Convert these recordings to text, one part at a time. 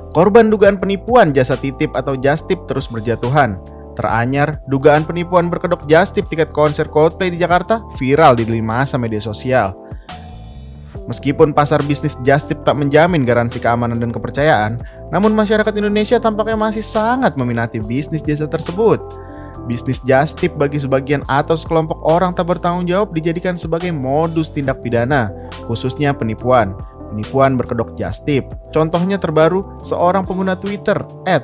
Korban dugaan penipuan jasa titip atau just tip terus berjatuhan. Teranyar, dugaan penipuan berkedok just tip tiket konser Coldplay di Jakarta viral di lini masa media sosial. Meskipun pasar bisnis just tip tak menjamin garansi keamanan dan kepercayaan, namun masyarakat Indonesia tampaknya masih sangat meminati bisnis jasa tersebut. Bisnis just tip bagi sebagian atau sekelompok orang tak bertanggung jawab dijadikan sebagai modus tindak pidana, khususnya penipuan. Penipuan berkedok just tip. Contohnya terbaru, seorang pengguna Twitter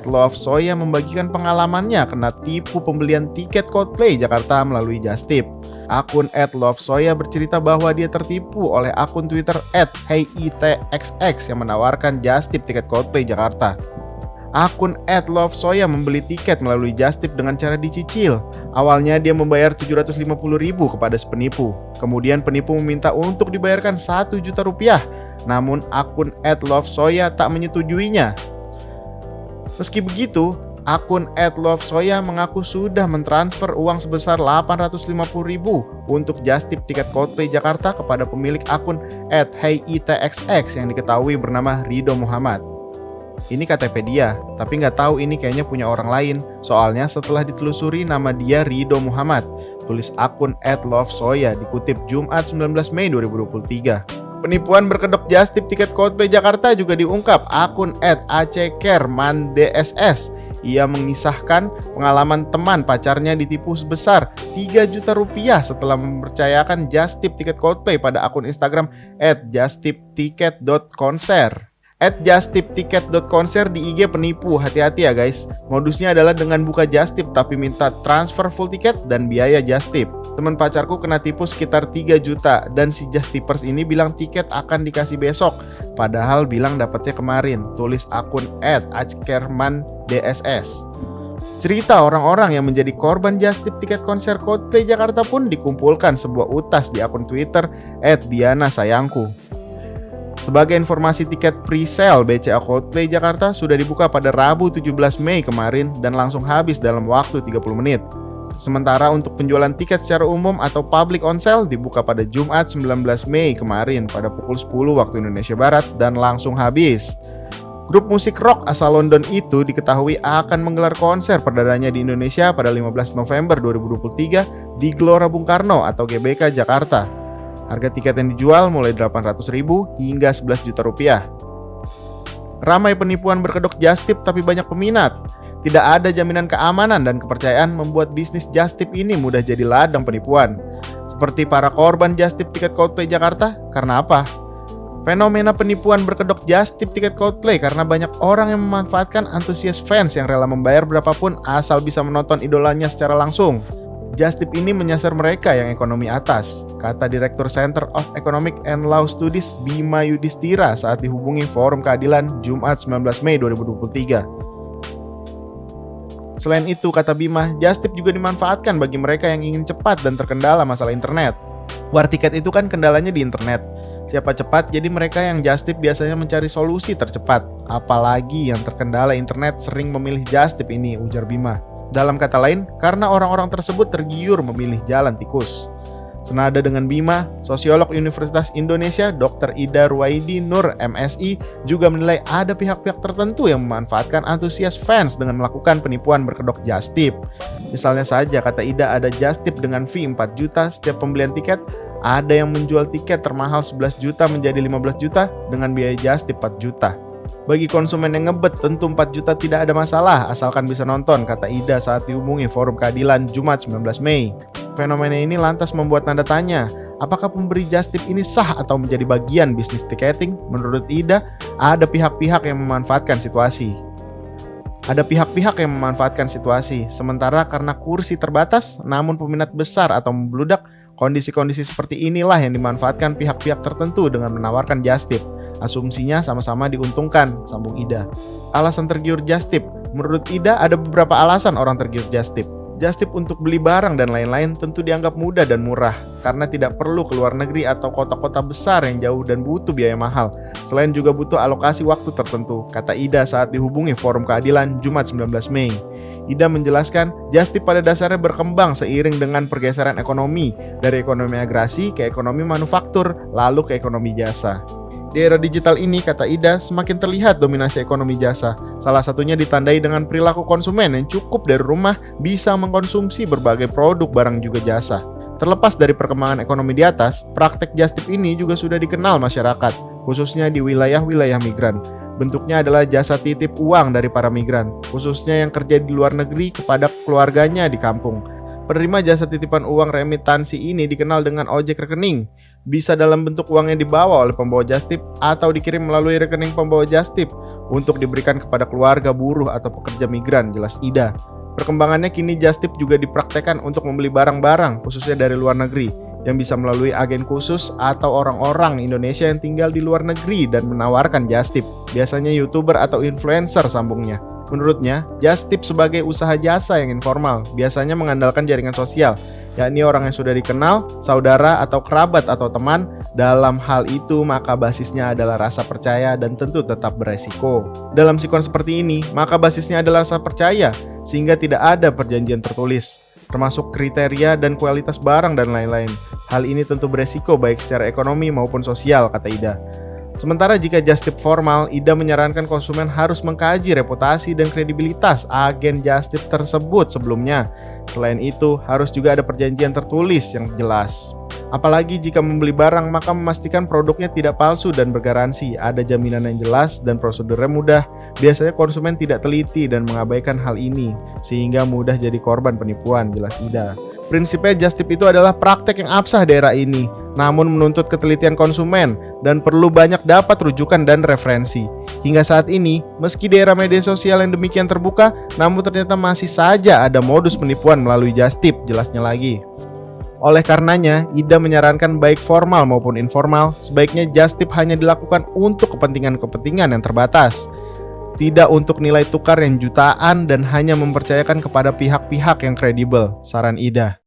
@lovesoya membagikan pengalamannya kena tipu pembelian tiket Coldplay Jakarta melalui just tip. Akun @lovesoya bercerita bahwa dia tertipu oleh akun Twitter @heitxx yang menawarkan just tip tiket Coldplay Jakarta. Akun @lovesoya membeli tiket melalui just tip dengan cara dicicil. Awalnya dia membayar 750.000 kepada si penipu. Kemudian penipu meminta untuk dibayarkan 1 juta rupiah. Namun akun @lovesoya tak menyetujuinya. Meski begitu, akun @lovesoya mengaku sudah mentransfer uang sebesar 850.000 untuk just tip tiket Coldplay Jakarta kepada pemilik akun @heitxx yang diketahui bernama Rido Muhammad. Ini KTP dia, tapi nggak tahu ini kayaknya punya orang lain. Soalnya setelah ditelusuri nama dia Rido Muhammad, tulis akun @lovesoya dikutip Jumat 19 Mei 2023. Penipuan berkedok just tip tiket Coldplay Jakarta juga diungkap akun @acekermandss. Ia mengisahkan pengalaman teman pacarnya ditipu sebesar 3 juta rupiah setelah mempercayakan just tip tiket Coldplay pada akun Instagram @justtipticket.konser. @justtipticket.konser di IG penipu, hati-hati ya guys. Modusnya adalah dengan buka just tip tapi minta transfer full tiket dan biaya just tip. Teman pacarku kena tipu sekitar 3 juta dan si just tippers ini bilang tiket akan dikasih besok, padahal bilang dapatnya kemarin, tulis akun @acekermandss. Cerita orang-orang yang menjadi korban just tip tiket konser Coldplay Jakarta pun dikumpulkan sebuah utas di akun Twitter @dianasayangku. Sebagai informasi, tiket pre-sale BCA Coldplay Jakarta sudah dibuka pada Rabu 17 Mei kemarin dan langsung habis dalam waktu 30 menit. Sementara untuk penjualan tiket secara umum atau public on sale dibuka pada Jumat 19 Mei kemarin pada pukul 10 waktu Indonesia Barat dan langsung habis. Grup musik rock asal London itu diketahui akan menggelar konser perdananya di Indonesia pada 15 November 2023 di Gelora Bung Karno atau GBK Jakarta. Harga tiket yang dijual mulai 800.000 hingga 11 juta rupiah. Ramai penipuan berkedok just tip tapi banyak peminat. Tidak ada jaminan keamanan dan kepercayaan membuat bisnis just tip ini mudah jadi ladang penipuan. Seperti para korban just tip tiket Coldplay Jakarta, karena apa? Fenomena penipuan berkedok just tip tiket Coldplay karena banyak orang yang memanfaatkan antusias fans yang rela membayar berapapun asal bisa menonton idolanya secara langsung. Just tip ini menyasar mereka yang ekonomi atas, kata Direktur Center of Economic and Law Studies Bima Yudhistira saat dihubungi Forum Keadilan Jumat 19 Mei 2023. Selain itu, kata Bima, just tip juga dimanfaatkan bagi mereka yang ingin cepat dan terkendala masalah internet. War tiket itu kan kendalanya di internet. Siapa cepat, jadi mereka yang just tip biasanya mencari solusi tercepat. Apalagi yang terkendala internet sering memilih just tip ini, ujar Bima. Dalam kata lain, karena orang-orang tersebut tergiur memilih jalan tikus. Senada dengan Bima, sosiolog Universitas Indonesia Dr. Ida Ruwaidi Nur MSI juga menilai ada pihak-pihak tertentu yang memanfaatkan antusias fans dengan melakukan penipuan berkedok just tip. Misalnya saja, kata Ida, ada just tip dengan fee 4 juta setiap pembelian tiket, ada yang menjual tiket termahal 11 juta menjadi 15 juta dengan biaya just tip 4 juta. Bagi konsumen yang ngebet tentu 4 juta tidak ada masalah asalkan bisa nonton, kata Ida saat dihubungi Forum Keadilan Jumat 19 Mei. Fenomena ini lantas membuat tanda tanya, apakah pemberi just tip ini sah atau menjadi bagian bisnis tiketing? Menurut Ida, ada pihak-pihak yang memanfaatkan situasi. Sementara karena kursi terbatas namun peminat besar atau membludak, kondisi-kondisi seperti inilah yang dimanfaatkan pihak-pihak tertentu dengan menawarkan just tip. Asumsinya sama-sama diuntungkan, sambung Ida. Alasan tergiur just tip. Menurut Ida ada beberapa alasan orang tergiur just tip. Just tip untuk beli barang dan lain-lain tentu dianggap mudah dan murah karena tidak perlu ke luar negeri atau kota-kota besar yang jauh dan butuh biaya mahal. Selain juga butuh alokasi waktu tertentu, kata Ida saat dihubungi Forum Keadilan Jumat 19 Mei. Ida menjelaskan, just tip pada dasarnya berkembang seiring dengan pergeseran ekonomi dari ekonomi agrasi ke ekonomi manufaktur lalu ke ekonomi jasa. Di era digital ini, kata Ida, semakin terlihat dominasi ekonomi jasa. Salah satunya ditandai dengan perilaku konsumen yang cukup dari rumah bisa mengkonsumsi berbagai produk barang juga jasa. Terlepas dari perkembangan ekonomi di atas, praktek just tip ini juga sudah dikenal masyarakat, khususnya di wilayah-wilayah migran. Bentuknya adalah jasa titip uang dari para migran, khususnya yang kerja di luar negeri kepada keluarganya di kampung. Penerima jasa titipan uang remitansi ini dikenal dengan ojek rekening. Bisa dalam bentuk uang yang dibawa oleh pembawa just tip atau dikirim melalui rekening pembawa just tip untuk diberikan kepada keluarga buruh atau pekerja migran, jelas Ida. Perkembangannya kini just tip juga dipraktekkan untuk membeli barang-barang, khususnya dari luar negeri, yang bisa melalui agen khusus atau orang-orang Indonesia yang tinggal di luar negeri dan menawarkan just tip, biasanya YouTuber atau influencer sambungnya. Menurutnya, just tip sebagai usaha jasa yang informal biasanya mengandalkan jaringan sosial, yakni orang yang sudah dikenal, saudara atau kerabat atau teman. Dalam hal itu, maka basisnya adalah rasa percaya dan tentu tetap beresiko. Dalam sikon seperti ini, maka basisnya adalah rasa percaya, sehingga tidak ada perjanjian tertulis, termasuk kriteria dan kualitas barang dan lain-lain. Hal ini tentu beresiko baik secara ekonomi maupun sosial, kata Ida. Sementara jika just tip formal, Ida menyarankan konsumen harus mengkaji reputasi dan kredibilitas agen just tip tersebut sebelumnya. Selain itu, harus juga ada perjanjian tertulis yang jelas. Apalagi jika membeli barang, maka memastikan produknya tidak palsu dan bergaransi, ada jaminan yang jelas dan prosedurnya mudah. Biasanya konsumen tidak teliti dan mengabaikan hal ini, sehingga mudah jadi korban penipuan, jelas Ida. Prinsipnya just tip itu adalah praktek yang absah di era ini, namun menuntut ketelitian konsumen dan perlu banyak dapat rujukan dan referensi. Hingga saat ini, meski di era media sosial yang demikian terbuka, namun ternyata masih saja ada modus penipuan melalui just tip, jelasnya lagi. Oleh karenanya, Ida menyarankan baik formal maupun informal, sebaiknya just tip hanya dilakukan untuk kepentingan-kepentingan yang terbatas, tidak untuk nilai tukar yang jutaan dan hanya mempercayakan kepada pihak-pihak yang kredibel, saran Ida.